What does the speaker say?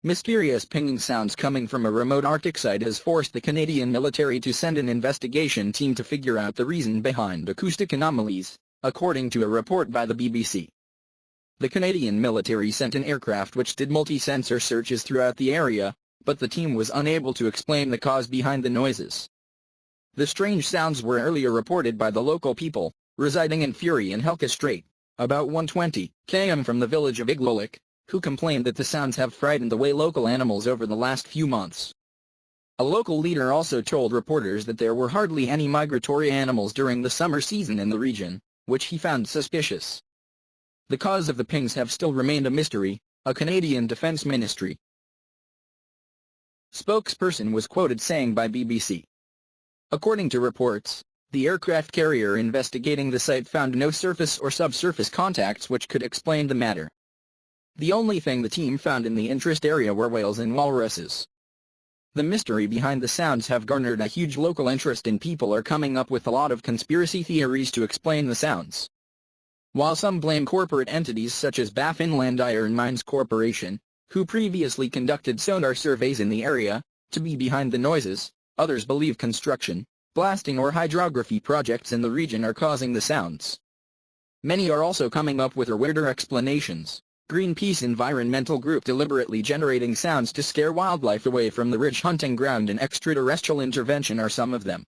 Mysterious pinging sounds coming from a remote Arctic site has forced the Canadian military to send an investigation team to figure out the reason behind acoustic anomalies, according to a report by the BBC. The Canadian military sent an aircraft which did multi-sensor searches throughout the area, but the team was unable to explain the cause behind the noises. The strange sounds were earlier reported by the local people, residing in Fury and Helca Strait, about 120 km from the village of Igloolik, who complained that the sounds have frightened away local animals over the last few months. A local leader also told reporters that there were hardly any migratory animals during the summer season in the region, which he found suspicious. The cause of the pings have still remained a mystery, a Canadian Defence Ministry spokesperson was quoted saying by BBC. According to reports, the aircraft carrier investigating the site found no surface or subsurface contacts which could explain the matter. The only thing the team found in the interest area were whales and walruses. The mystery behind the sounds have garnered a huge local interest and people are coming up with a lot of conspiracy theories to explain the sounds. While some blame corporate entities such as Baff Inland Iron Mines Corporation, who previously conducted sonar surveys in the area, to be behind the noises, others believe construction, blasting or hydrography projects in the region are causing the sounds. Many are also coming up with weirder explanations. Greenpeace environmental group deliberately generating sounds to scare wildlife away from the rich hunting ground and extraterrestrial intervention are some of them.